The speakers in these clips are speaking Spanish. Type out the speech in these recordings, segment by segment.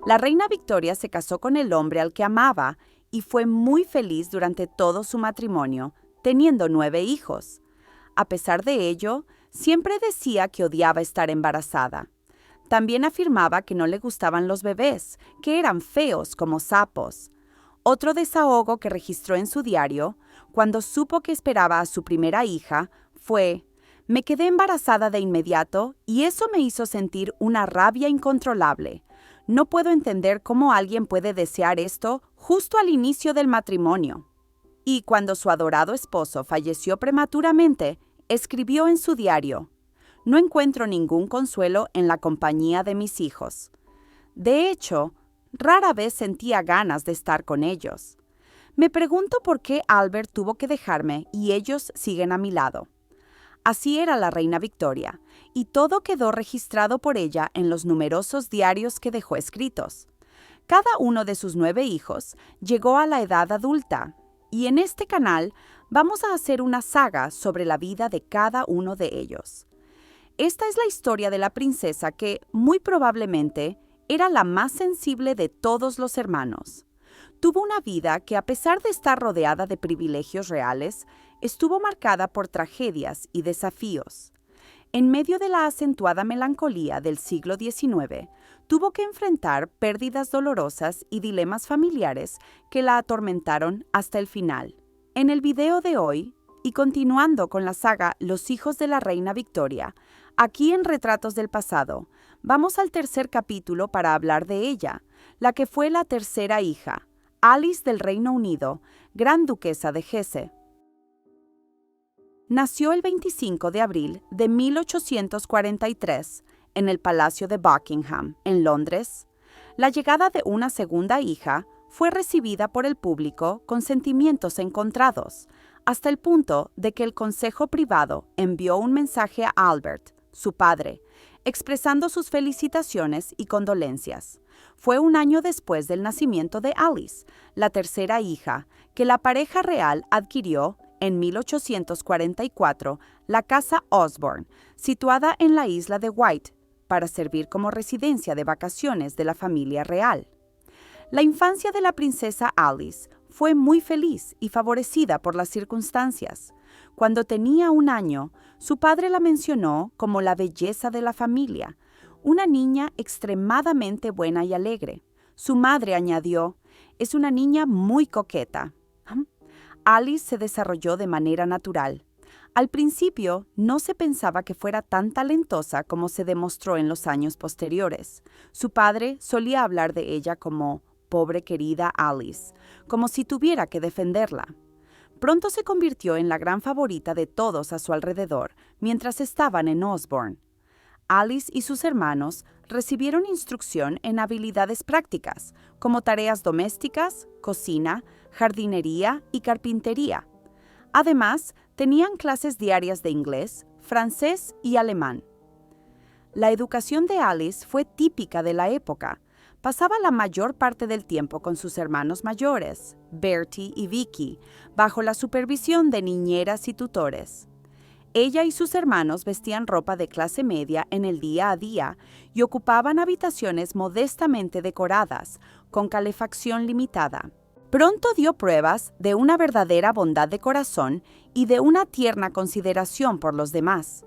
La reina Victoria se casó con el hombre al que amaba y fue muy feliz durante todo su matrimonio, teniendo 9 hijos. A pesar de ello, siempre decía que odiaba estar embarazada. También afirmaba que no le gustaban los bebés, que eran feos como sapos. Otro desahogo que registró en su diario, cuando supo que esperaba a su primera hija, fue: «Me quedé embarazada de inmediato y eso me hizo sentir una rabia incontrolable. No puedo entender cómo alguien puede desear esto justo al inicio del matrimonio». Y cuando su adorado esposo falleció prematuramente, escribió en su diario: «No encuentro ningún consuelo en la compañía de mis hijos. De hecho, rara vez sentía ganas de estar con ellos. Me pregunto por qué Albert tuvo que dejarme y ellos siguen a mi lado». Así era la reina Victoria, y todo quedó registrado por ella en los numerosos diarios que dejó escritos. Cada uno de sus 9 hijos llegó a la edad adulta, y en este canal vamos a hacer una saga sobre la vida de cada uno de ellos. Esta es la historia de la princesa que, muy probablemente, era la más sensible de todos los hermanos. Tuvo una vida que, a pesar de estar rodeada de privilegios reales, estuvo marcada por tragedias y desafíos. En medio de la acentuada melancolía del siglo XIX, tuvo que enfrentar pérdidas dolorosas y dilemas familiares que la atormentaron hasta el final. En el video de hoy, y continuando con la saga Los hijos de la reina Victoria, aquí en Retratos del Pasado, vamos al tercer capítulo para hablar de ella, la que fue la tercera hija, Alice del Reino Unido, Gran Duquesa de Hesse. Nació el 25 de abril de 1843 en el Palacio de Buckingham, en Londres. La llegada de una segunda hija fue recibida por el público con sentimientos encontrados, hasta el punto de que el Consejo Privado envió un mensaje a Albert, su padre, expresando sus felicitaciones y condolencias. Fue un año después del nacimiento de Alice, la tercera hija, que la pareja real adquirió en 1844 la casa Osborne, situada en la isla de Wight, para servir como residencia de vacaciones de la familia real. La infancia de la princesa Alice fue muy feliz y favorecida por las circunstancias. Cuando tenía 1 año, su padre la mencionó como la belleza de la familia, una niña extremadamente buena y alegre. Su madre añadió: «Es una niña muy coqueta». Alice se desarrolló de manera natural. Al principio, no se pensaba que fuera tan talentosa como se demostró en los años posteriores. Su padre solía hablar de ella como «pobre querida Alice», como si tuviera que defenderla. Pronto se convirtió en la gran favorita de todos a su alrededor mientras estaban en Osborne. Alice y sus hermanos recibieron instrucción en habilidades prácticas, como tareas domésticas, cocina, jardinería y carpintería. Además, tenían clases diarias de inglés, francés y alemán. La educación de Alice fue típica de la época. Pasaba la mayor parte del tiempo con sus hermanos mayores, Bertie y Vicky, bajo la supervisión de niñeras y tutores. Ella y sus hermanos vestían ropa de clase media en el día a día y ocupaban habitaciones modestamente decoradas, con calefacción limitada. Pronto dio pruebas de una verdadera bondad de corazón y de una tierna consideración por los demás.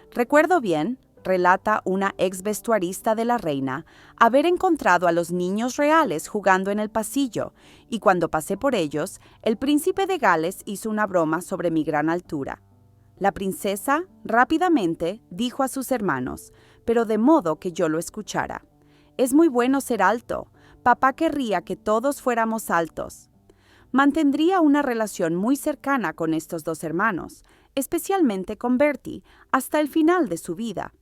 «Recuerdo bien», relata una ex vestuarista de la reina, «haber encontrado a los niños reales jugando en el pasillo, y cuando pasé por ellos, el príncipe de Gales hizo una broma sobre mi gran altura». La princesa rápidamente dijo a sus hermanos, pero de modo que yo lo escuchara: «Es muy bueno ser alto. Papá querría que todos fuéramos altos». Mantendría una relación muy cercana con estos 2 hermanos, especialmente con Bertie, hasta el final de su vida.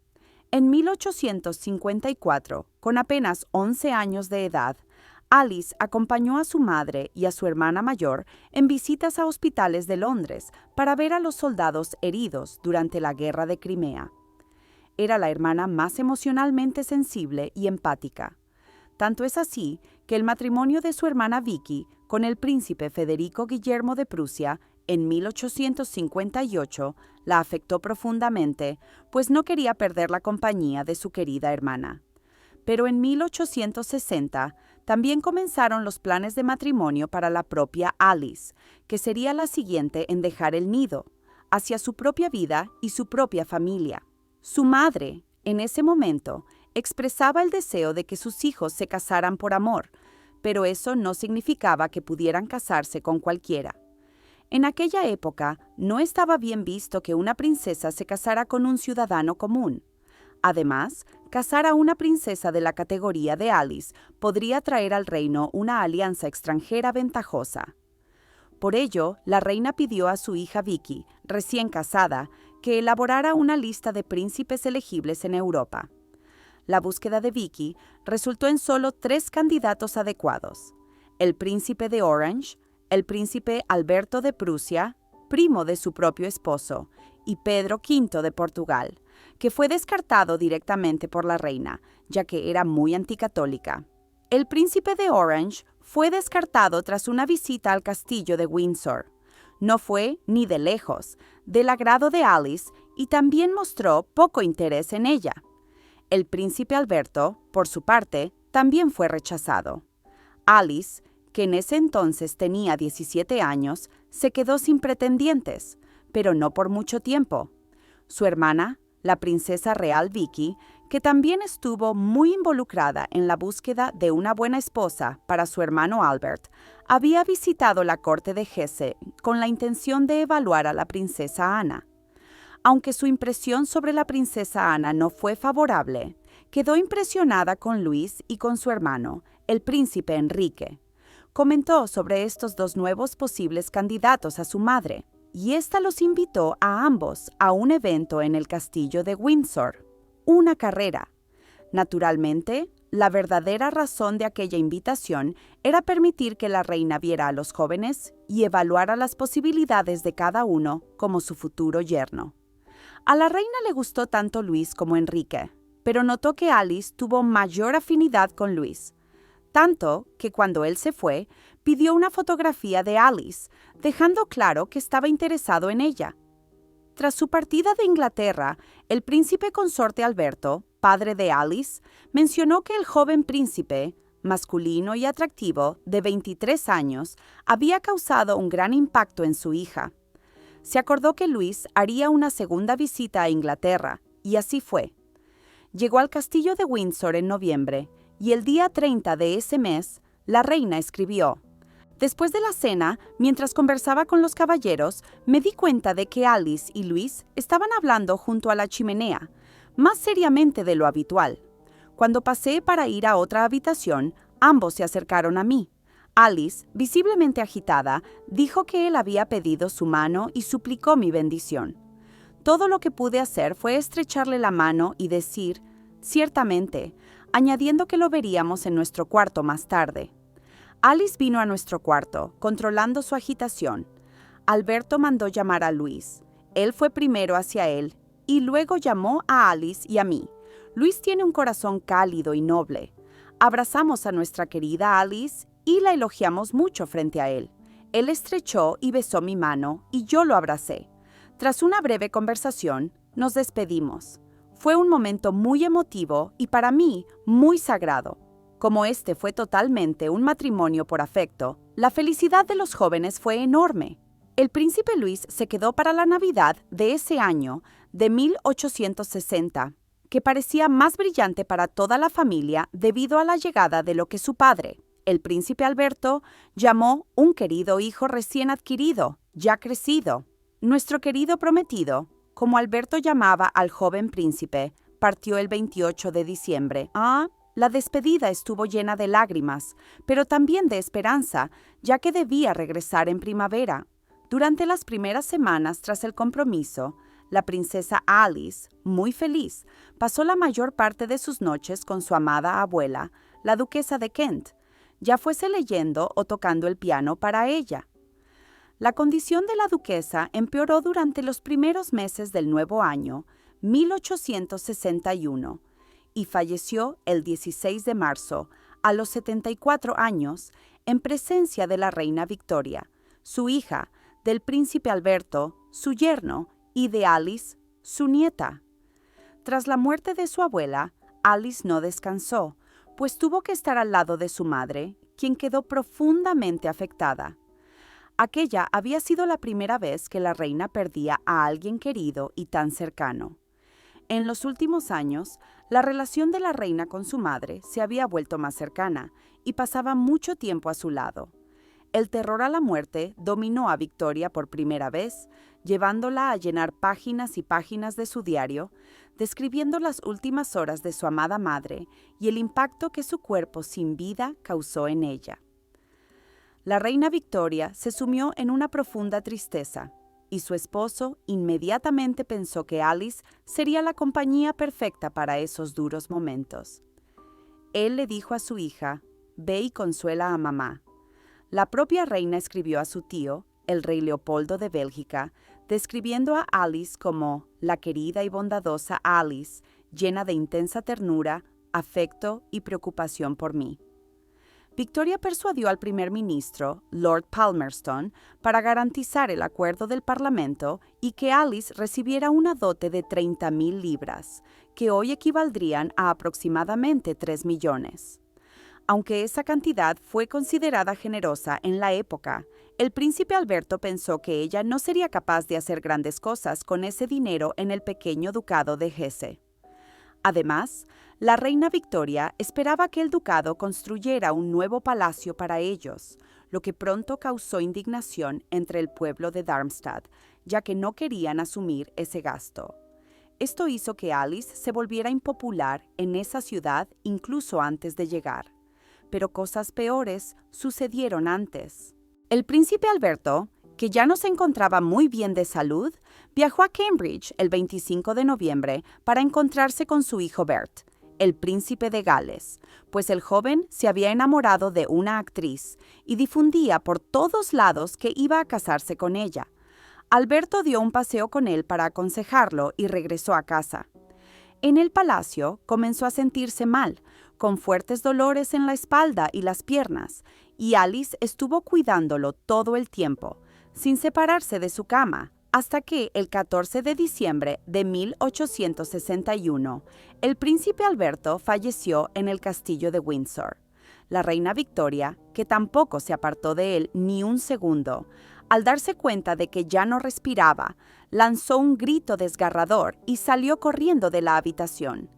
En 1854, con apenas 11 años de edad, Alice acompañó a su madre y a su hermana mayor en visitas a hospitales de Londres para ver a los soldados heridos durante la Guerra de Crimea. Era la hermana más emocionalmente sensible y empática. Tanto es así que el matrimonio de su hermana Vicky con el príncipe Federico Guillermo de Prusia en 1858 la afectó profundamente, pues no quería perder la compañía de su querida hermana. Pero en 1860 también comenzaron los planes de matrimonio para la propia Alice, que sería la siguiente en dejar el nido, hacia su propia vida y su propia familia. Su madre, en ese momento, expresaba el deseo de que sus hijos se casaran por amor, pero eso no significaba que pudieran casarse con cualquiera. En aquella época, no estaba bien visto que una princesa se casara con un ciudadano común. Además, casar a una princesa de la categoría de Alice podría traer al reino una alianza extranjera ventajosa. Por ello, la reina pidió a su hija Vicky, recién casada, que elaborara una lista de príncipes elegibles en Europa. La búsqueda de Vicky resultó en solo 3 candidatos adecuados: el príncipe de Orange, el príncipe Alberto de Prusia, primo de su propio esposo, y Pedro V de Portugal, que fue descartado directamente por la reina, ya que era muy anticatólica. El príncipe de Orange fue descartado tras una visita al castillo de Windsor. No fue, ni de lejos, del agrado de Alice y también mostró poco interés en ella. El príncipe Alberto, por su parte, también fue rechazado. Alice, que en ese entonces tenía 17 años, se quedó sin pretendientes, pero no por mucho tiempo. Su hermana, la princesa real Vicky, que también estuvo muy involucrada en la búsqueda de una buena esposa para su hermano Albert, había visitado la corte de Hesse con la intención de evaluar a la princesa Ana. Aunque su impresión sobre la princesa Ana no fue favorable, quedó impresionada con Luis y con su hermano, el príncipe Enrique. Comentó sobre estos 2 nuevos posibles candidatos a su madre, y ésta los invitó a ambos a un evento en el castillo de Windsor, una carrera. Naturalmente, la verdadera razón de aquella invitación era permitir que la reina viera a los jóvenes y evaluara las posibilidades de cada uno como su futuro yerno. A la reina le gustó tanto Luis como Enrique, pero notó que Alice tuvo mayor afinidad con Luis, tanto que cuando él se fue, pidió una fotografía de Alice, dejando claro que estaba interesado en ella. Tras su partida de Inglaterra, el príncipe consorte Alberto, padre de Alice, mencionó que el joven príncipe, masculino y atractivo, de 23 años, había causado un gran impacto en su hija. Se acordó que Luis haría una segunda visita a Inglaterra, y así fue. Llegó al castillo de Windsor en noviembre, y el día 30 de ese mes, la reina escribió: «Después de la cena, mientras conversaba con los caballeros, me di cuenta de que Alice y Luis estaban hablando junto a la chimenea, más seriamente de lo habitual. Cuando pasé para ir a otra habitación, ambos se acercaron a mí. Alice, visiblemente agitada, dijo que él había pedido su mano y suplicó mi bendición. Todo lo que pude hacer fue estrecharle la mano y decir, ciertamente, añadiendo que lo veríamos en nuestro cuarto más tarde. Alice vino a nuestro cuarto, controlando su agitación. Alberto mandó llamar a Luis. Él fue primero hacia él y luego llamó a Alice y a mí. Luis tiene un corazón cálido y noble. Abrazamos a nuestra querida Alice y la elogiamos mucho frente a él. Él estrechó y besó mi mano y yo lo abracé. Tras una breve conversación, nos despedimos. Fue un momento muy emotivo y para mí muy sagrado. Como este fue totalmente un matrimonio por afecto, la felicidad de los jóvenes fue enorme. El príncipe Luis se quedó para la Navidad de ese año, de 1860, que parecía más brillante para toda la familia debido a la llegada de lo que su padre, el príncipe Alberto, llamó un querido hijo recién adquirido, ya crecido. Nuestro querido prometido, como Alberto llamaba al joven príncipe, partió el 28 de diciembre. La despedida estuvo llena de lágrimas, pero también de esperanza, ya que debía regresar en primavera. Durante las primeras semanas tras el compromiso, la princesa Alice, muy feliz, pasó la mayor parte de sus noches con su amada abuela, la duquesa de Kent, ya fuese leyendo o tocando el piano para ella. La condición de la duquesa empeoró durante los primeros meses del nuevo año, 1861, y falleció el 16 de marzo, a los 74 años, en presencia de la reina Victoria, su hija, del príncipe Alberto, su yerno, y de Alice, su nieta. Tras la muerte de su abuela, Alice no descansó, pues tuvo que estar al lado de su madre, quien quedó profundamente afectada. Aquella había sido la primera vez que la reina perdía a alguien querido y tan cercano. En los últimos años, la relación de la reina con su madre se había vuelto más cercana y pasaba mucho tiempo a su lado. El terror a la muerte dominó a Victoria por primera vez, llevándola a llenar páginas y páginas de su diario, describiendo las últimas horas de su amada madre y el impacto que su cuerpo sin vida causó en ella. La reina Victoria se sumió en una profunda tristeza, y su esposo inmediatamente pensó que Alice sería la compañía perfecta para esos duros momentos. Él le dijo a su hija: «Ve y consuela a mamá». La propia reina escribió a su tío, el rey Leopoldo de Bélgica, describiendo a Alice como la querida y bondadosa Alice, llena de intensa ternura, afecto y preocupación por mí. Victoria persuadió al primer ministro, Lord Palmerston, para garantizar el acuerdo del Parlamento y que Alice recibiera una dote de 30,000 libras, que hoy equivaldrían a aproximadamente 3 millones. Aunque esa cantidad fue considerada generosa en la época, el príncipe Alberto pensó que ella no sería capaz de hacer grandes cosas con ese dinero en el pequeño ducado de Hesse. Además, la reina Victoria esperaba que el ducado construyera un nuevo palacio para ellos, lo que pronto causó indignación entre el pueblo de Darmstadt, ya que no querían asumir ese gasto. Esto hizo que Alice se volviera impopular en esa ciudad incluso antes de llegar. Pero cosas peores sucedieron antes. El príncipe Alberto, que ya no se encontraba muy bien de salud, viajó a Cambridge el 25 de noviembre para encontrarse con su hijo Bert, el príncipe de Gales, pues el joven se había enamorado de una actriz y difundía por todos lados que iba a casarse con ella. Alberto dio un paseo con él para aconsejarlo y regresó a casa. En el palacio comenzó a sentirse mal, con fuertes dolores en la espalda y las piernas, y Alice estuvo cuidándolo todo el tiempo, sin separarse de su cama, hasta que el 14 de diciembre de 1861, el príncipe Alberto falleció en el castillo de Windsor. La reina Victoria, que tampoco se apartó de él ni un segundo, al darse cuenta de que ya no respiraba, lanzó un grito desgarrador y salió corriendo de la habitación.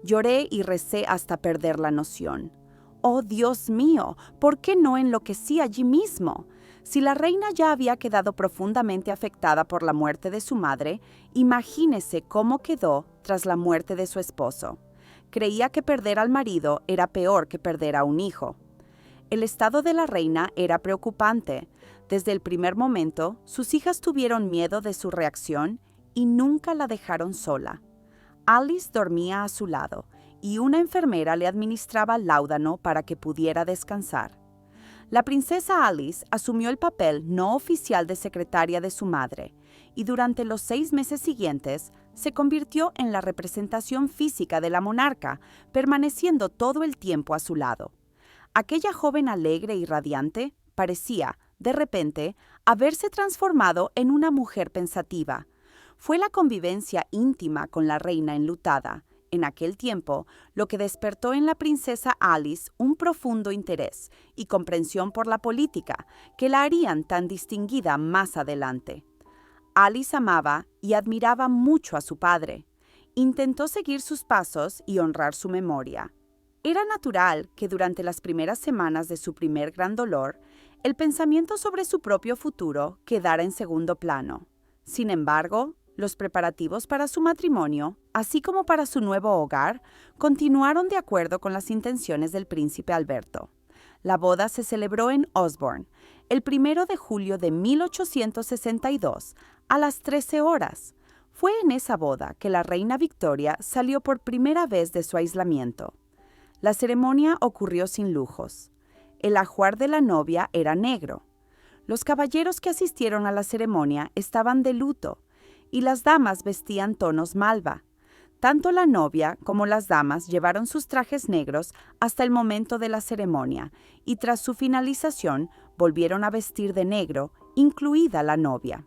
Lloré y recé hasta perder la noción. ¡Oh, Dios mío! ¿Por qué no enloquecí allí mismo? Si la reina ya había quedado profundamente afectada por la muerte de su madre, imagínese cómo quedó tras la muerte de su esposo. Creía que perder al marido era peor que perder a un hijo. El estado de la reina era preocupante. Desde el primer momento, sus hijas tuvieron miedo de su reacción y nunca la dejaron sola. Alice dormía a su lado y una enfermera le administraba láudano para que pudiera descansar. La princesa Alice asumió el papel no oficial de secretaria de su madre y durante los 6 meses siguientes se convirtió en la representación física de la monarca, permaneciendo todo el tiempo a su lado. Aquella joven alegre y radiante parecía, de repente, haberse transformado en una mujer pensativa. Fue la convivencia íntima con la reina enlutada, en aquel tiempo, lo que despertó en la princesa Alice un profundo interés y comprensión por la política, que la harían tan distinguida más adelante. Alice amaba y admiraba mucho a su padre. Intentó seguir sus pasos y honrar su memoria. Era natural que durante las primeras semanas de su primer gran dolor, el pensamiento sobre su propio futuro quedara en segundo plano. Sin embargo, los preparativos para su matrimonio, así como para su nuevo hogar, continuaron de acuerdo con las intenciones del príncipe Alberto. La boda se celebró en Osborne, el 1 de julio de 1862, a las 13 horas. Fue en esa boda que la reina Victoria salió por primera vez de su aislamiento. La ceremonia ocurrió sin lujos. El ajuar de la novia era negro. Los caballeros que asistieron a la ceremonia estaban de luto, y las damas vestían tonos malva. Tanto la novia como las damas llevaron sus trajes negros hasta el momento de la ceremonia, y tras su finalización volvieron a vestir de negro, incluida la novia.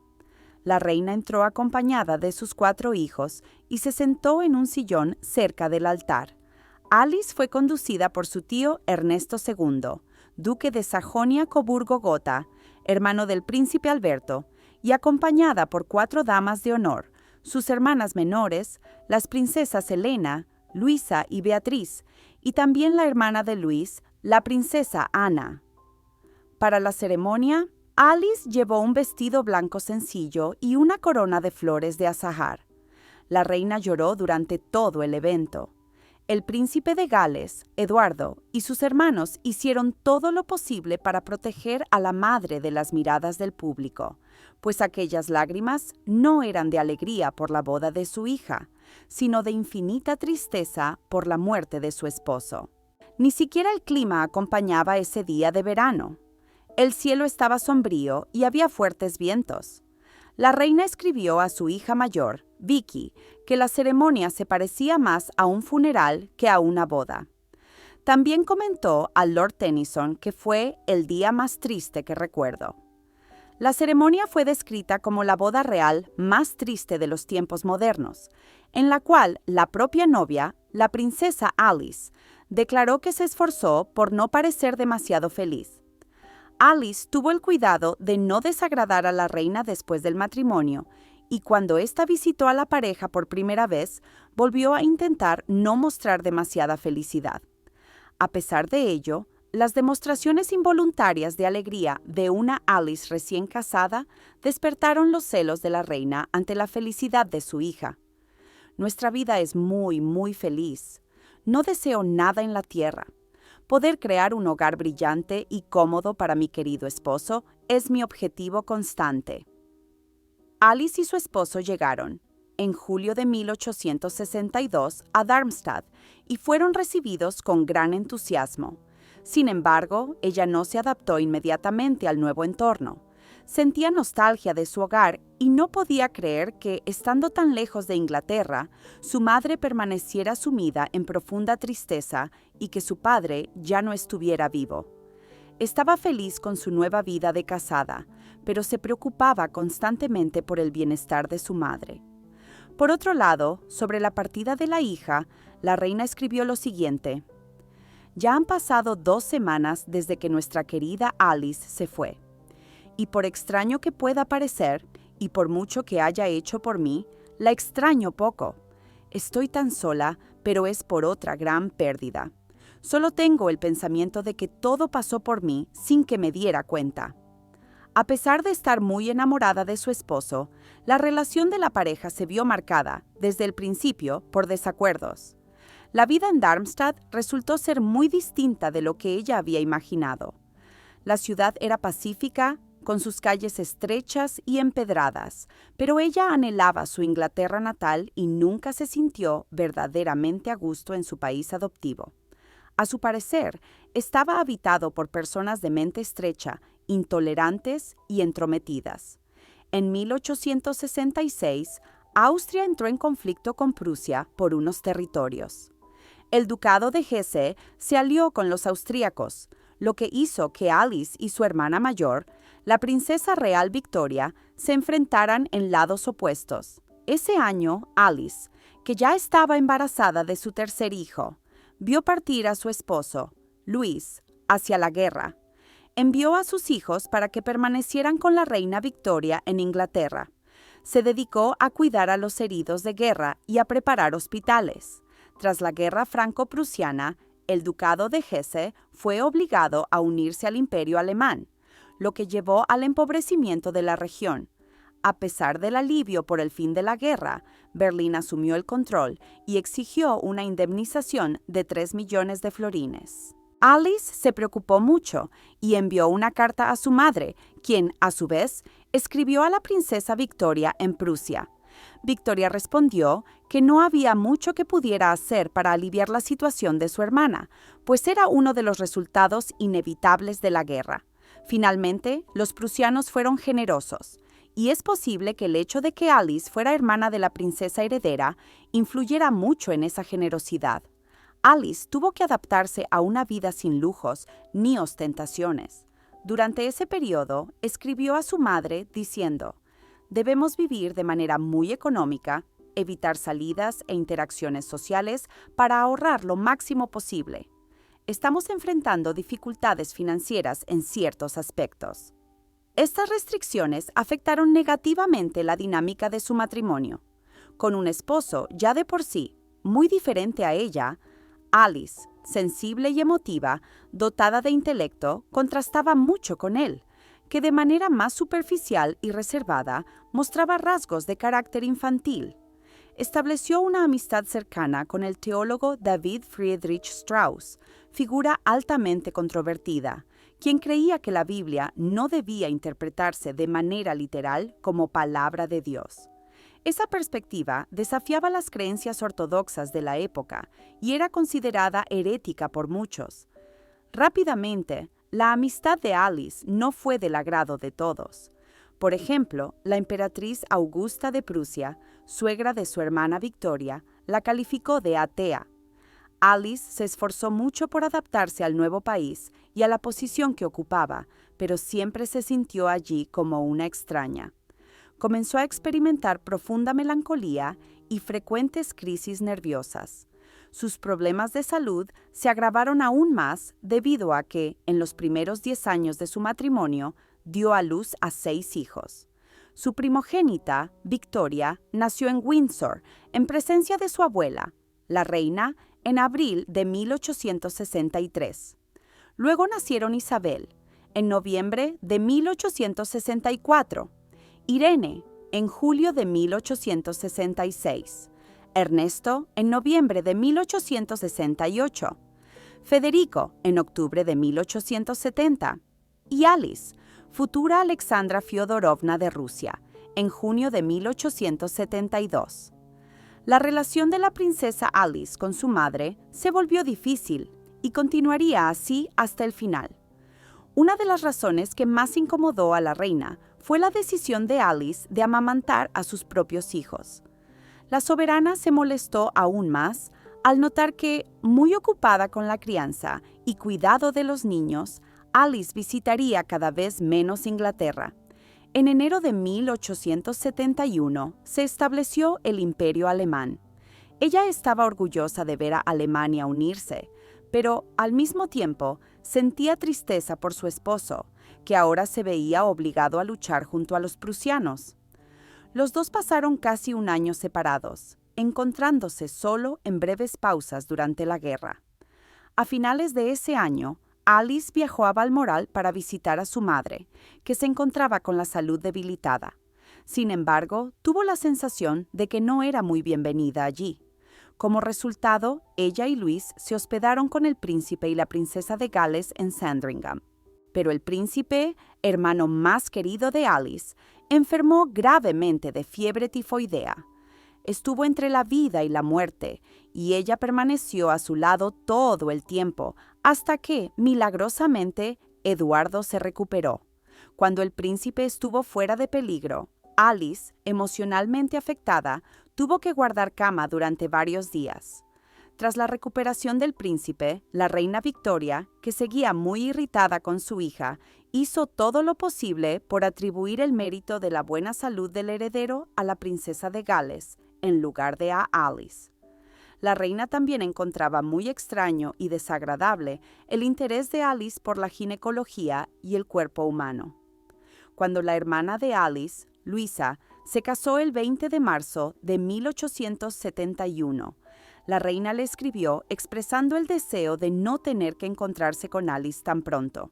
La reina entró acompañada de sus 4 hijos y se sentó en un sillón cerca del altar. Alice fue conducida por su tío Ernesto II, duque de Sajonia-Coburgo-Gotha, hermano del príncipe Alberto, y acompañada por 4 damas de honor, sus hermanas menores, las princesas Elena, Luisa y Beatriz, y también la hermana de Luis, la princesa Ana. Para la ceremonia, Alice llevó un vestido blanco sencillo y una corona de flores de azahar. La reina lloró durante todo el evento. El príncipe de Gales, Eduardo, y sus hermanos hicieron todo lo posible para proteger a la madre de las miradas del público, pues aquellas lágrimas no eran de alegría por la boda de su hija, sino de infinita tristeza por la muerte de su esposo. Ni siquiera el clima acompañaba ese día de verano. El cielo estaba sombrío y había fuertes vientos. La reina escribió a su hija mayor, Vicky, que la ceremonia se parecía más a un funeral que a una boda. También comentó a Lord Tennyson que fue el día más triste que recuerdo. La ceremonia fue descrita como la boda real más triste de los tiempos modernos, en la cual la propia novia, la princesa Alice, declaró que se esforzó por no parecer demasiado feliz. Alice tuvo el cuidado de no desagradar a la reina después del matrimonio, y cuando ésta visitó a la pareja por primera vez, volvió a intentar no mostrar demasiada felicidad. A pesar de ello, las demostraciones involuntarias de alegría de una Alice recién casada despertaron los celos de la reina ante la felicidad de su hija. Nuestra vida es muy, muy feliz. No deseo nada en la tierra. Poder crear un hogar brillante y cómodo para mi querido esposo es mi objetivo constante. Alice y su esposo llegaron, en julio de 1862, a Darmstadt y fueron recibidos con gran entusiasmo. Sin embargo, ella no se adaptó inmediatamente al nuevo entorno. Sentía nostalgia de su hogar y no podía creer que, estando tan lejos de Inglaterra, su madre permaneciera sumida en profunda tristeza y que su padre ya no estuviera vivo. Estaba feliz con su nueva vida de casada, pero se preocupaba constantemente por el bienestar de su madre. Por otro lado, sobre la partida de la hija, la reina escribió lo siguiente: «Ya han pasado 2 semanas desde que nuestra querida Alice se fue. Y por extraño que pueda parecer, y por mucho que haya hecho por mí, la extraño poco. Estoy tan sola, pero es por otra gran pérdida. Solo tengo el pensamiento de que todo pasó por mí sin que me diera cuenta». A pesar de estar muy enamorada de su esposo, la relación de la pareja se vio marcada, desde el principio, por desacuerdos. La vida en Darmstadt resultó ser muy distinta de lo que ella había imaginado. La ciudad era pacífica, con sus calles estrechas y empedradas, pero ella anhelaba su Inglaterra natal y nunca se sintió verdaderamente a gusto en su país adoptivo. A su parecer, estaba habitado por personas de mente estrecha, intolerantes y entrometidas. En 1866, Austria entró en conflicto con Prusia por unos territorios. El ducado de Hesse se alió con los austríacos, lo que hizo que Alice y su hermana mayor, la princesa real Victoria, se enfrentaran en lados opuestos. Ese año, Alice, que ya estaba embarazada de su tercer hijo, vio partir a su esposo, Luis, hacia la guerra. Envió a sus hijos para que permanecieran con la reina Victoria en Inglaterra. Se dedicó a cuidar a los heridos de guerra y a preparar hospitales. Tras la guerra franco-prusiana, el ducado de Hesse fue obligado a unirse al imperio alemán, lo que llevó al empobrecimiento de la región. A pesar del alivio por el fin de la guerra, Berlín asumió el control y exigió una indemnización de 3 millones de florines. Alice se preocupó mucho y envió una carta a su madre, quien, a su vez, escribió a la princesa Victoria en Prusia. Victoria respondió que no había mucho que pudiera hacer para aliviar la situación de su hermana, pues era uno de los resultados inevitables de la guerra. Finalmente, los prusianos fueron generosos, y es posible que el hecho de que Alice fuera hermana de la princesa heredera influyera mucho en esa generosidad. Alice tuvo que adaptarse a una vida sin lujos ni ostentaciones. Durante ese periodo, escribió a su madre diciendo: «Debemos vivir de manera muy económica, evitar salidas e interacciones sociales para ahorrar lo máximo posible. Estamos enfrentando dificultades financieras en ciertos aspectos. Estas restricciones afectaron negativamente la dinámica de su matrimonio. Con un esposo ya de por sí muy diferente a ella, Alice, sensible y emotiva, dotada de intelecto, contrastaba mucho con él, que de manera más superficial y reservada mostraba rasgos de carácter infantil. Estableció una amistad cercana con el teólogo David Friedrich Strauss, figura altamente controvertida, quien creía que la Biblia no debía interpretarse de manera literal como palabra de Dios. Esa perspectiva desafiaba las creencias ortodoxas de la época y era considerada herética por muchos. Rápidamente, la amistad de Alice no fue del agrado de todos. Por ejemplo, la emperatriz Augusta de Prusia, suegra de su hermana Victoria, la calificó de atea. Alice se esforzó mucho por adaptarse al nuevo país y a la posición que ocupaba, pero siempre se sintió allí como una extraña. Comenzó a experimentar profunda melancolía y frecuentes crisis nerviosas. Sus problemas de salud se agravaron aún más debido a que, en los primeros 10 años de su matrimonio, dio a luz a 6 hijos. Su primogénita, Victoria, nació en Windsor, en presencia de su abuela, la reina, en abril de 1863. Luego nacieron Isabel, en noviembre de 1864, Irene, en julio de 1866, Ernesto, en noviembre de 1868, Federico, en octubre de 1870, y Alice, futura Alexandra Fyodorovna de Rusia, en junio de 1872. La relación de la princesa Alice con su madre se volvió difícil y continuaría así hasta el final. Una de las razones que más incomodó a la reina fue la decisión de Alice de amamantar a sus propios hijos. La soberana se molestó aún más al notar que, muy ocupada con la crianza y cuidado de los niños, Alice visitaría cada vez menos Inglaterra. En enero de 1871 se estableció el Imperio Alemán. Ella estaba orgullosa de ver a Alemania unirse, pero al mismo tiempo sentía tristeza por su esposo, que ahora se veía obligado a luchar junto a los prusianos. Los dos pasaron casi un año separados, encontrándose solo en breves pausas durante la guerra. A finales de ese año, Alice viajó a Balmoral para visitar a su madre, que se encontraba con la salud debilitada. Sin embargo, tuvo la sensación de que no era muy bienvenida allí. Como resultado, ella y Luis se hospedaron con el príncipe y la princesa de Gales en Sandringham. Pero el príncipe, hermano más querido de Alice, enfermó gravemente de fiebre tifoidea. Estuvo entre la vida y la muerte, y ella permaneció a su lado todo el tiempo, hasta que, milagrosamente, Eduardo se recuperó. Cuando el príncipe estuvo fuera de peligro, Alice, emocionalmente afectada, tuvo que guardar cama durante varios días. Tras la recuperación del príncipe, la reina Victoria, que seguía muy irritada con su hija, hizo todo lo posible por atribuir el mérito de la buena salud del heredero a la princesa de Gales, en lugar de a Alice. La reina también encontraba muy extraño y desagradable el interés de Alice por la ginecología y el cuerpo humano. Cuando la hermana de Alice, Luisa, se casó el 20 de marzo de 1871, la reina le escribió expresando el deseo de no tener que encontrarse con Alice tan pronto.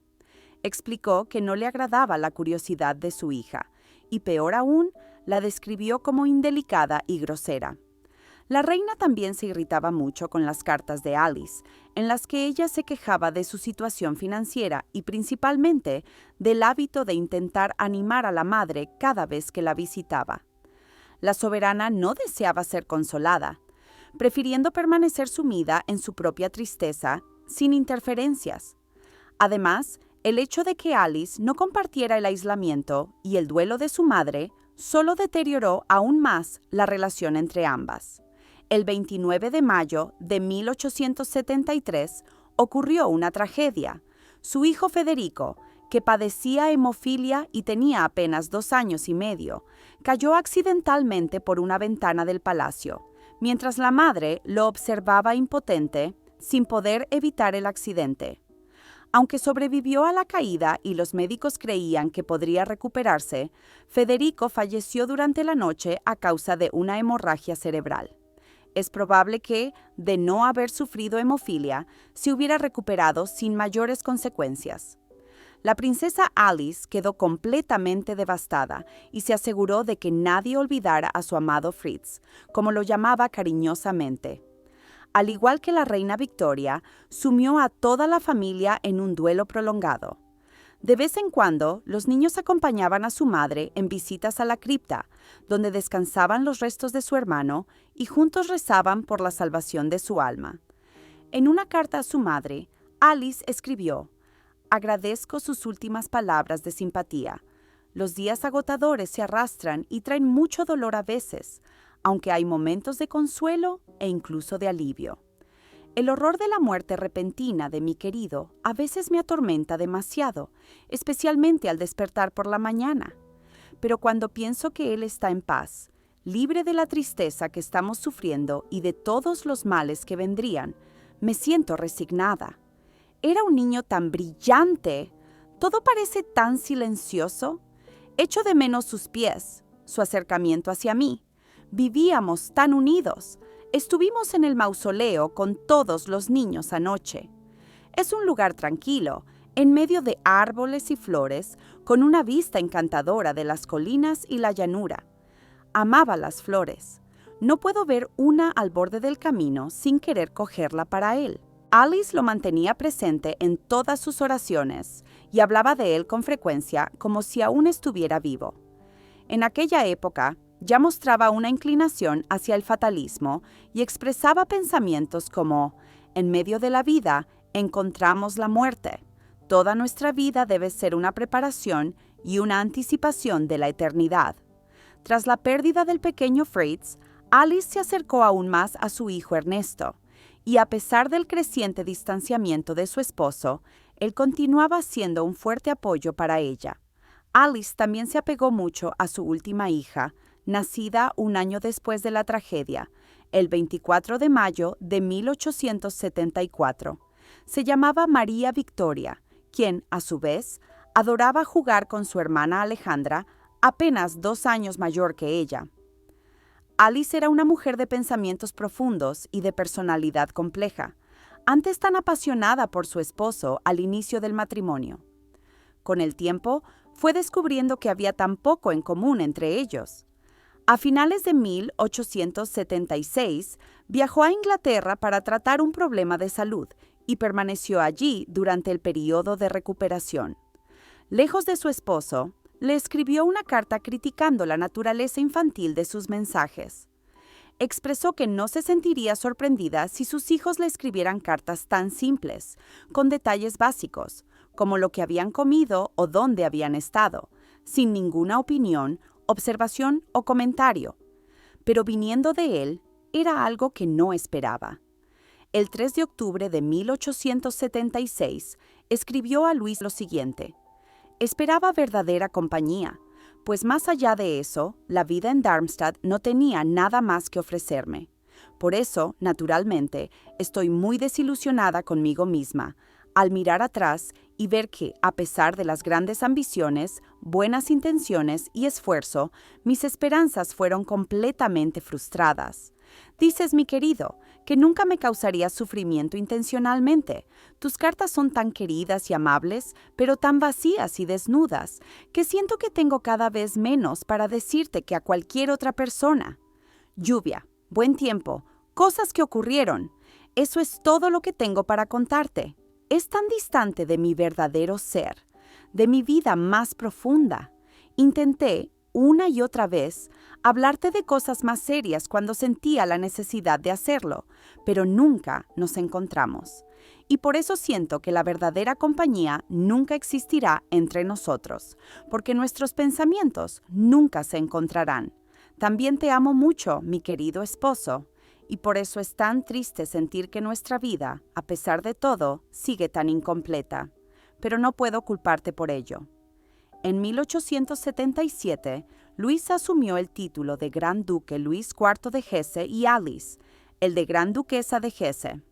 Explicó que no le agradaba la curiosidad de su hija, y peor aún, la describió como indelicada y grosera. La reina también se irritaba mucho con las cartas de Alice, en las que ella se quejaba de su situación financiera y principalmente del hábito de intentar animar a la madre cada vez que la visitaba. La soberana no deseaba ser consolada, prefiriendo permanecer sumida en su propia tristeza, sin interferencias. Además, el hecho de que Alice no compartiera el aislamiento y el duelo de su madre solo deterioró aún más la relación entre ambas. El 29 de mayo de 1873 ocurrió una tragedia. Su hijo Federico, que padecía hemofilia y tenía apenas 2 años y medio, cayó accidentalmente por una ventana del palacio, mientras la madre lo observaba impotente, sin poder evitar el accidente. Aunque sobrevivió a la caída y los médicos creían que podría recuperarse, Federico falleció durante la noche a causa de una hemorragia cerebral. Es probable que, de no haber sufrido hemofilia, se hubiera recuperado sin mayores consecuencias. La princesa Alice quedó completamente devastada y se aseguró de que nadie olvidara a su amado Fritz, como lo llamaba cariñosamente. Al igual que la reina Victoria, sumió a toda la familia en un duelo prolongado. De vez en cuando, los niños acompañaban a su madre en visitas a la cripta, donde descansaban los restos de su hermano y juntos rezaban por la salvación de su alma. En una carta a su madre, Alice escribió: «Agradezco sus últimas palabras de simpatía. Los días agotadores se arrastran y traen mucho dolor a veces, aunque hay momentos de consuelo e incluso de alivio. El horror de la muerte repentina de mi querido a veces me atormenta demasiado, especialmente al despertar por la mañana. Pero cuando pienso que él está en paz, libre de la tristeza que estamos sufriendo y de todos los males que vendrían, me siento resignada. Era un niño tan brillante. Todo parece tan silencioso. Echo de menos sus pies, su acercamiento hacia mí. Vivíamos tan unidos. Estuvimos en el mausoleo con todos los niños anoche. Es un lugar tranquilo, en medio de árboles y flores, con una vista encantadora de las colinas y la llanura. Amaba las flores. No puedo ver una al borde del camino sin querer cogerla para él. Alice lo mantenía presente en todas sus oraciones y hablaba de él con frecuencia como si aún estuviera vivo. En aquella época, ya mostraba una inclinación hacia el fatalismo y expresaba pensamientos como: en medio de la vida encontramos la muerte. Toda nuestra vida debe ser una preparación y una anticipación de la eternidad. Tras la pérdida del pequeño Fritz, Alice se acercó aún más a su hijo Ernesto, y a pesar del creciente distanciamiento de su esposo, él continuaba siendo un fuerte apoyo para ella. Alice también se apegó mucho a su última hija, nacida un año después de la tragedia, el 24 de mayo de 1874. Se llamaba María Victoria, quien, a su vez, adoraba jugar con su hermana Alejandra, apenas 2 años mayor que ella. Alice era una mujer de pensamientos profundos y de personalidad compleja, antes tan apasionada por su esposo al inicio del matrimonio. Con el tiempo, fue descubriendo que había tan poco en común entre ellos. A finales de 1876, viajó a Inglaterra para tratar un problema de salud y permaneció allí durante el periodo de recuperación. Lejos de su esposo, le escribió una carta criticando la naturaleza infantil de sus mensajes. Expresó que no se sentiría sorprendida si sus hijos le escribieran cartas tan simples, con detalles básicos, como lo que habían comido o dónde habían estado, sin ninguna opinión, observación o comentario. Pero viniendo de él, era algo que no esperaba. El 3 de octubre de 1876, escribió a Luis lo siguiente: «Esperaba verdadera compañía, pues más allá de eso, la vida en Darmstadt no tenía nada más que ofrecerme. Por eso, naturalmente, estoy muy desilusionada conmigo misma, al mirar atrás y ver que, a pesar de las grandes ambiciones, buenas intenciones y esfuerzo, mis esperanzas fueron completamente frustradas. Dices, mi querido, que nunca me causarías sufrimiento intencionalmente. Tus cartas son tan queridas y amables, pero tan vacías y desnudas, que siento que tengo cada vez menos para decirte que a cualquier otra persona. Lluvia, buen tiempo, cosas que ocurrieron. Eso es todo lo que tengo para contarte. Es tan distante de mi verdadero ser, de mi vida más profunda. Intenté, una y otra vez, hablarte de cosas más serias cuando sentía la necesidad de hacerlo, pero nunca nos encontramos. Y por eso siento que la verdadera compañía nunca existirá entre nosotros, porque nuestros pensamientos nunca se encontrarán. También te amo mucho, mi querido esposo, y por eso es tan triste sentir que nuestra vida, a pesar de todo, sigue tan incompleta. pero no puedo culparte por ello. En 1877, Luis asumió el título de Gran Duque Luis IV de Hesse y Alice, el de Gran Duquesa de Hesse.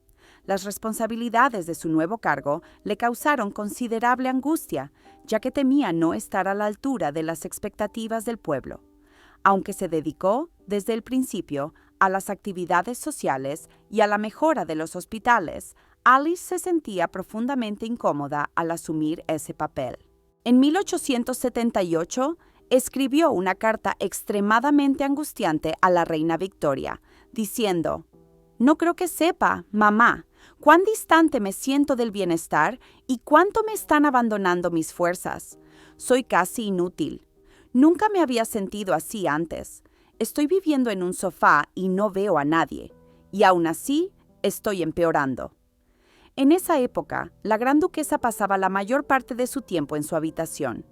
Las responsabilidades de su nuevo cargo le causaron considerable angustia, ya que temía no estar a la altura de las expectativas del pueblo. Aunque se dedicó, desde el principio, a las actividades sociales y a la mejora de los hospitales, Alice se sentía profundamente incómoda al asumir ese papel. En 1878, escribió una carta extremadamente angustiante a la reina Victoria, diciendo: «No creo que sepa, mamá, cuán distante me siento del bienestar y cuánto me están abandonando mis fuerzas. Soy casi inútil. Nunca me había sentido así antes. Estoy viviendo en un sofá y no veo a nadie, y aún así estoy empeorando». En esa época, la gran duquesa pasaba la mayor parte de su tiempo en su habitación.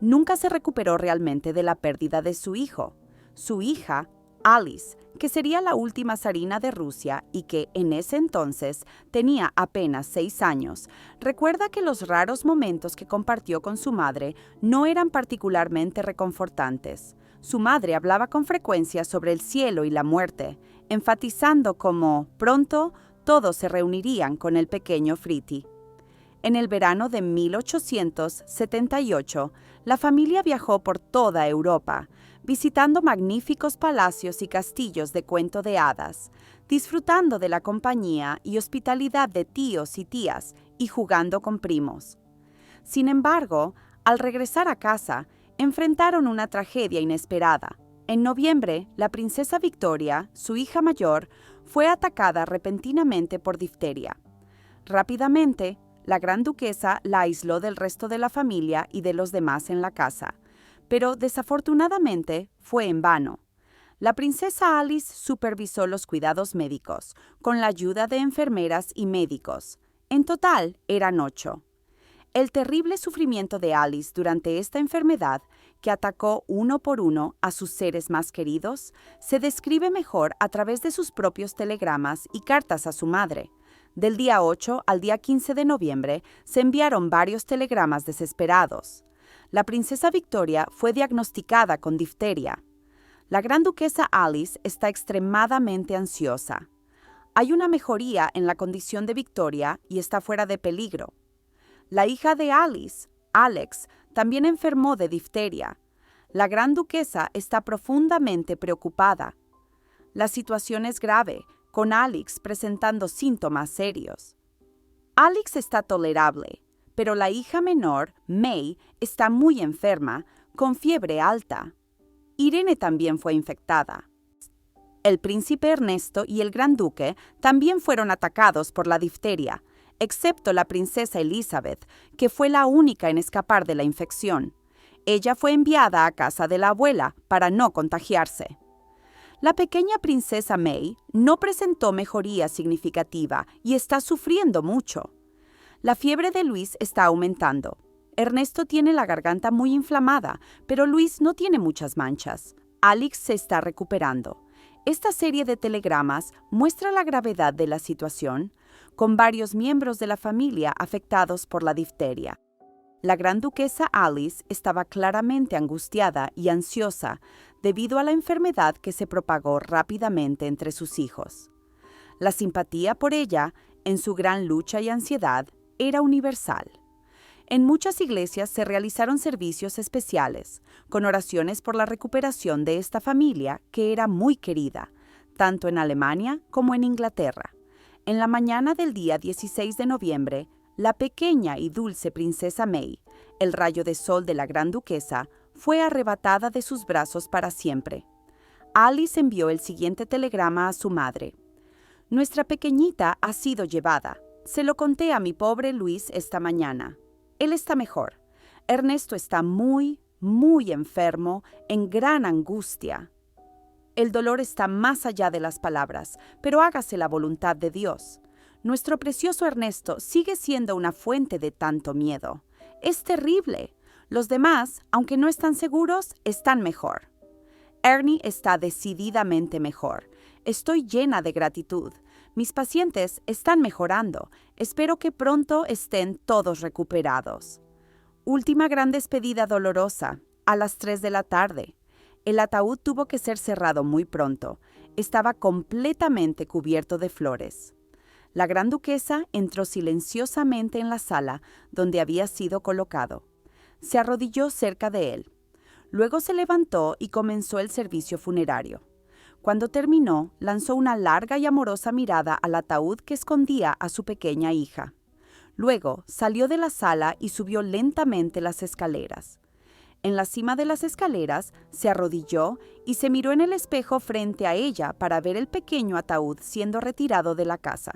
Nunca se recuperó realmente de la pérdida de su hijo. Su hija, Alice, que sería la última zarina de Rusia y que, en ese entonces, tenía apenas 6 años, recuerda que los raros momentos que compartió con su madre no eran particularmente reconfortantes. Su madre hablaba con frecuencia sobre el cielo y la muerte, enfatizando cómo, pronto, todos se reunirían con el pequeño Fritti. En el verano de 1878, la familia viajó por toda Europa, visitando magníficos palacios y castillos de cuento de hadas, disfrutando de la compañía y hospitalidad de tíos y tías y jugando con primos. Sin embargo, al regresar a casa, enfrentaron una tragedia inesperada. En noviembre, la princesa Victoria, su hija mayor, fue atacada repentinamente por difteria. Rápidamente, la gran duquesa la aisló del resto de la familia y de los demás en la casa, pero desafortunadamente fue en vano. La princesa Alice supervisó los cuidados médicos, con la ayuda de enfermeras y médicos. En total, eran 8. El terrible sufrimiento de Alice durante esta enfermedad, que atacó uno por uno a sus seres más queridos, se describe mejor a través de sus propios telegramas y cartas a su madre. Del día 8 al día 15 de noviembre se enviaron varios telegramas desesperados. La princesa Victoria fue diagnosticada con difteria. La gran duquesa Alice está extremadamente ansiosa. Hay una mejoría en la condición de Victoria y está fuera de peligro. La hija de Alice, Alex, también enfermó de difteria. La gran duquesa está profundamente preocupada. La situación es grave, con Alex presentando síntomas serios. Alex está tolerable, pero la hija menor, May, está muy enferma, con fiebre alta. Irene también fue infectada. El príncipe Ernesto y el gran duque también fueron atacados por la difteria, excepto la princesa Elizabeth, que fue la única en escapar de la infección. Ella fue enviada a casa de la abuela para no contagiarse. La pequeña princesa May no presentó mejoría significativa y está sufriendo mucho. La fiebre de Luis está aumentando. Ernesto tiene la garganta muy inflamada, pero Luis no tiene muchas manchas. Alex se está recuperando. Esta serie de telegramas muestra la gravedad de la situación, con varios miembros de la familia afectados por la difteria. La gran duquesa Alice estaba claramente angustiada y ansiosa debido a la enfermedad que se propagó rápidamente entre sus hijos. La simpatía por ella, en su gran lucha y ansiedad, era universal. En muchas iglesias se realizaron servicios especiales, con oraciones por la recuperación de esta familia que era muy querida, tanto en Alemania como en Inglaterra. En la mañana del día 16 de noviembre, la pequeña y dulce princesa May, el rayo de sol de la gran duquesa, fue arrebatada de sus brazos para siempre. Alice envió el siguiente telegrama a su madre. «Nuestra pequeñita ha sido llevada. Se lo conté a mi pobre Luis esta mañana. Él está mejor. Ernesto está muy enfermo, en gran angustia. El dolor está más allá de las palabras, pero hágase la voluntad de Dios. Nuestro precioso Ernesto sigue siendo una fuente de tanto miedo. Es terrible. Los demás, aunque no están seguros, están mejor. Ernie está decididamente mejor. Estoy llena de gratitud. Mis pacientes están mejorando. Espero que pronto estén todos recuperados. Última gran despedida dolorosa, a las 3 de la tarde. El ataúd tuvo que ser cerrado muy pronto. Estaba completamente cubierto de flores. La gran duquesa entró silenciosamente en la sala donde había sido colocado. Se arrodilló cerca de él. Luego se levantó y comenzó el servicio funerario. Cuando terminó, lanzó una larga y amorosa mirada al ataúd que escondía a su pequeña hija. Luego salió de la sala y subió lentamente las escaleras. En la cima de las escaleras se arrodilló y se miró en el espejo frente a ella para ver el pequeño ataúd siendo retirado de la casa.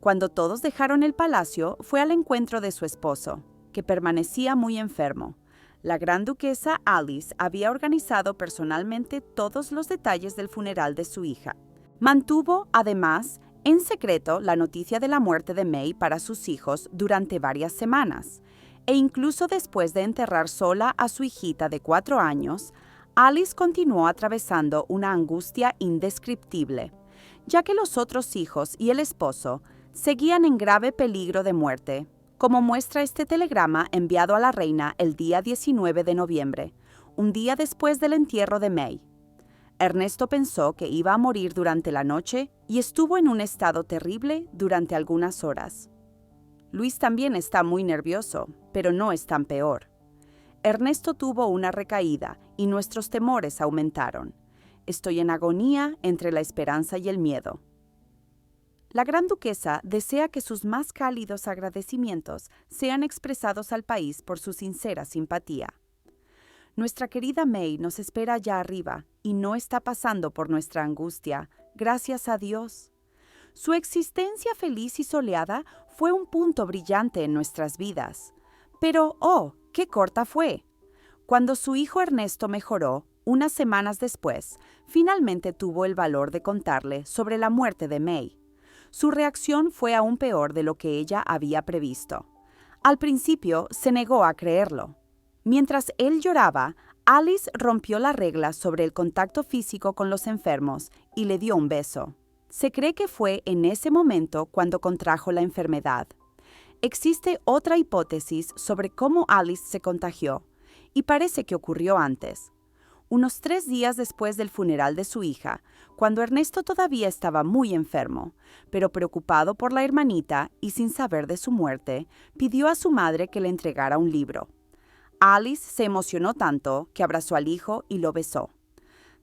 Cuando todos dejaron el palacio, fue al encuentro de su esposo, que permanecía muy enfermo. La gran duquesa Alice había organizado personalmente todos los detalles del funeral de su hija. Mantuvo, además, en secreto la noticia de la muerte de May para sus hijos durante varias semanas, e incluso después de enterrar sola a su hijita de 4 años, Alice continuó atravesando una angustia indescriptible, ya que los otros hijos y el esposo seguían en grave peligro de muerte, como muestra este telegrama enviado a la reina el día 19 de noviembre, un día después del entierro de May. Ernesto pensó que iba a morir durante la noche y estuvo en un estado terrible durante algunas horas. Luis también está muy nervioso, pero no es tan peor. Ernesto tuvo una recaída y nuestros temores aumentaron. Estoy en agonía entre la esperanza y el miedo. La gran duquesa desea que sus más cálidos agradecimientos sean expresados al país por su sincera simpatía. Nuestra querida May nos espera allá arriba y no está pasando por nuestra angustia, gracias a Dios. Su existencia feliz y soleada fue un punto brillante en nuestras vidas. Pero, ¡oh!, qué corta fue. Cuando su hijo Ernesto mejoró, unas semanas después, finalmente tuvo el valor de contarle sobre la muerte de May. Su reacción fue aún peor de lo que ella había previsto. Al principio se negó a creerlo. Mientras él lloraba, Alice rompió la regla sobre el contacto físico con los enfermos y le dio un beso. Se cree que fue en ese momento cuando contrajo la enfermedad. Existe otra hipótesis sobre cómo Alice se contagió, y parece que ocurrió antes. Unos 3 días después del funeral de su hija, cuando Ernesto todavía estaba muy enfermo, pero preocupado por la hermanita y sin saber de su muerte, pidió a su madre que le entregara un libro. Alice se emocionó tanto que abrazó al hijo y lo besó.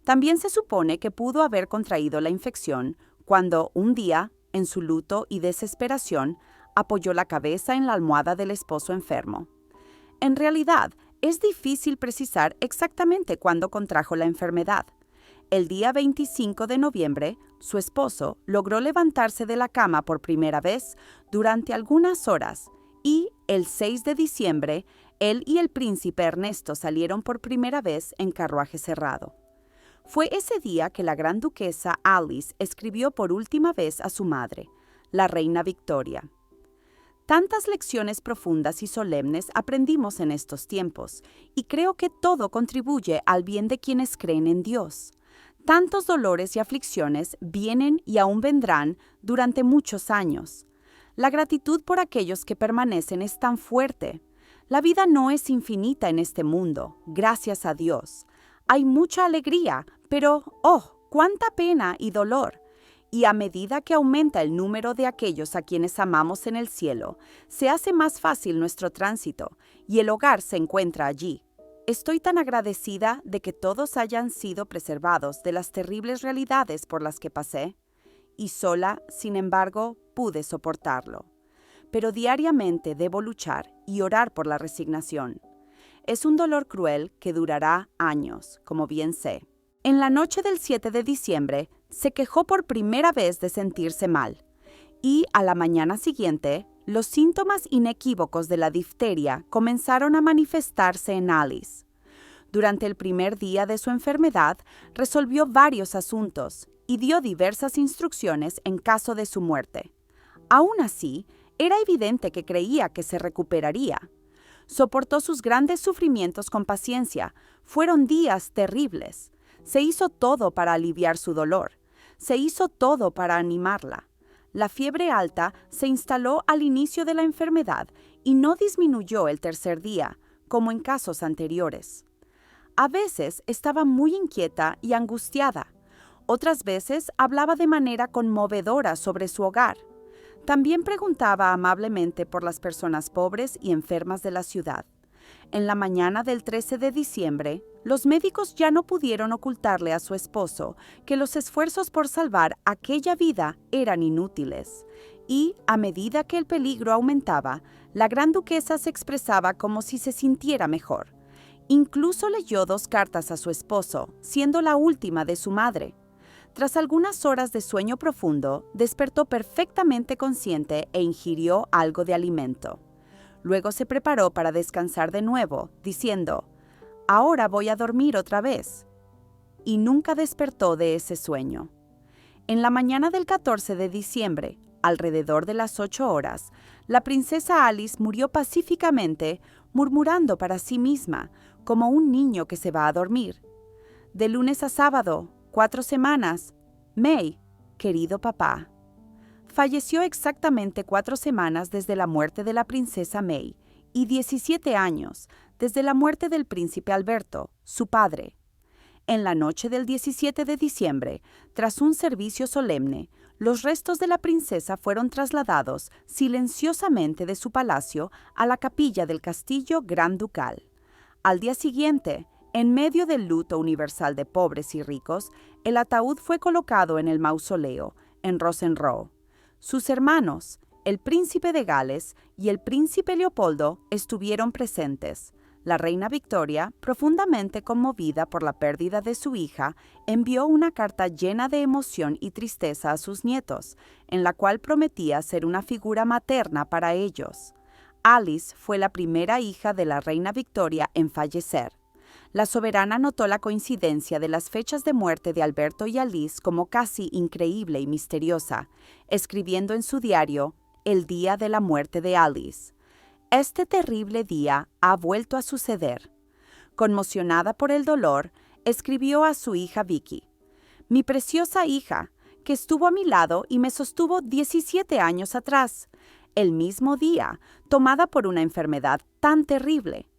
También se supone que pudo haber contraído la infección cuando, un día, en su luto y desesperación, apoyó la cabeza en la almohada del esposo enfermo. En realidad, es difícil precisar exactamente cuándo contrajo la enfermedad. El día 25 de noviembre, su esposo logró levantarse de la cama por primera vez durante algunas horas y, el 6 de diciembre, él y el príncipe Ernesto salieron por primera vez en carruaje cerrado. Fue ese día que la gran duquesa Alice escribió por última vez a su madre, la reina Victoria. Tantas lecciones profundas y solemnes aprendimos en estos tiempos, y creo que todo contribuye al bien de quienes creen en Dios. Tantos dolores y aflicciones vienen y aún vendrán durante muchos años. La gratitud por aquellos que permanecen es tan fuerte. La vida no es infinita en este mundo, gracias a Dios. Hay mucha alegría, pero ¡oh!, cuánta pena y dolor. Y a medida que aumenta el número de aquellos a quienes amamos en el cielo, se hace más fácil nuestro tránsito y el hogar se encuentra allí. Estoy tan agradecida de que todos hayan sido preservados de las terribles realidades por las que pasé, y sola, sin embargo, pude soportarlo. Pero diariamente debo luchar y orar por la resignación. Es un dolor cruel que durará años, como bien sé. En la noche del 7 de diciembre, se quejó por primera vez de sentirse mal, y a la mañana siguiente, los síntomas inequívocos de la difteria comenzaron a manifestarse en Alice. Durante el primer día de su enfermedad, resolvió varios asuntos y dio diversas instrucciones en caso de su muerte. Aún así, era evidente que creía que se recuperaría. Soportó sus grandes sufrimientos con paciencia. Fueron días terribles. Se hizo todo para aliviar su dolor. Se hizo todo para animarla. La fiebre alta se instaló al inicio de la enfermedad y no disminuyó el tercer día, como en casos anteriores. A veces estaba muy inquieta y angustiada. Otras veces hablaba de manera conmovedora sobre su hogar. También preguntaba amablemente por las personas pobres y enfermas de la ciudad. En la mañana del 13 de diciembre, los médicos ya no pudieron ocultarle a su esposo que los esfuerzos por salvar aquella vida eran inútiles. Y, a medida que el peligro aumentaba, la gran duquesa se expresaba como si se sintiera mejor. Incluso leyó 2 cartas a su esposo, siendo la última de su madre. Tras algunas horas de sueño profundo, despertó perfectamente consciente e ingirió algo de alimento. Luego se preparó para descansar de nuevo, diciendo, «Ahora voy a dormir otra vez». Y nunca despertó de ese sueño. En la mañana del 14 de diciembre, alrededor de las 8 horas, la princesa Alice murió pacíficamente, murmurando para sí misma, como un niño que se va a dormir. De lunes a sábado, 4 semanas, May, querido papá. Falleció exactamente 4 semanas desde la muerte de la princesa May y 17 años desde la muerte del príncipe Alberto, su padre. En la noche del 17 de diciembre, tras un servicio solemne, los restos de la princesa fueron trasladados silenciosamente de su palacio a la capilla del castillo Gran Ducal. Al día siguiente, en medio del luto universal de pobres y ricos, el ataúd fue colocado en el mausoleo, en Rosenrow. Sus hermanos, el príncipe de Gales y el príncipe Leopoldo, estuvieron presentes. La reina Victoria, profundamente conmovida por la pérdida de su hija, envió una carta llena de emoción y tristeza a sus nietos, en la cual prometía ser una figura materna para ellos. Alice fue la primera hija de la reina Victoria en fallecer. La soberana notó la coincidencia de las fechas de muerte de Alberto y Alice como casi increíble y misteriosa, escribiendo en su diario, «El día de la muerte de Alice». Este terrible día ha vuelto a suceder. Conmocionada por el dolor, escribió a su hija Vicky, «Mi preciosa hija, que estuvo a mi lado y me sostuvo 17 años atrás, el mismo día, tomada por una enfermedad tan terrible.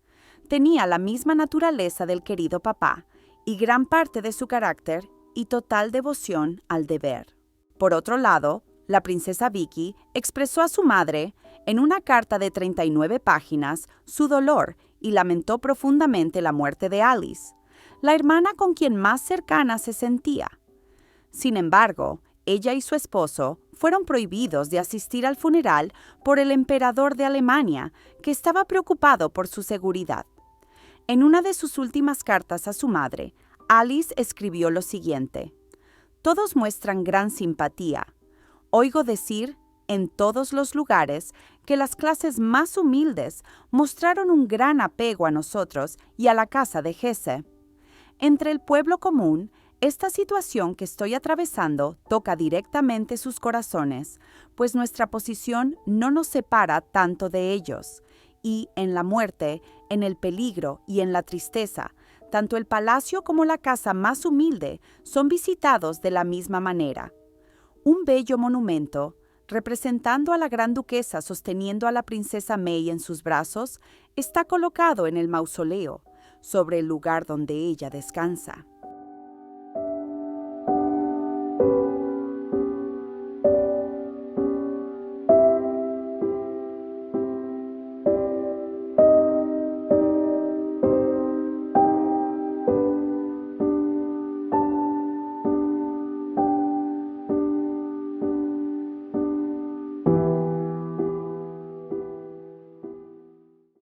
Tenía la misma naturaleza del querido papá y gran parte de su carácter y total devoción al deber». Por otro lado, la princesa Vicky expresó a su madre, en una carta de 39 páginas, su dolor y lamentó profundamente la muerte de Alice, la hermana con quien más cercana se sentía. Sin embargo, ella y su esposo fueron prohibidos de asistir al funeral por el emperador de Alemania, que estaba preocupado por su seguridad. En una de sus últimas cartas a su madre, Alice escribió lo siguiente: «Todos muestran gran simpatía. Oigo decir, en todos los lugares, que las clases más humildes mostraron un gran apego a nosotros y a la casa de Hesse. Entre el pueblo común, esta situación que estoy atravesando toca directamente sus corazones, pues nuestra posición no nos separa tanto de ellos, y en la muerte, en el peligro y en la tristeza, tanto el palacio como la casa más humilde son visitados de la misma manera. Un bello monumento, representando a la gran duquesa sosteniendo a la princesa May en sus brazos, está colocado en el mausoleo, sobre el lugar donde ella descansa».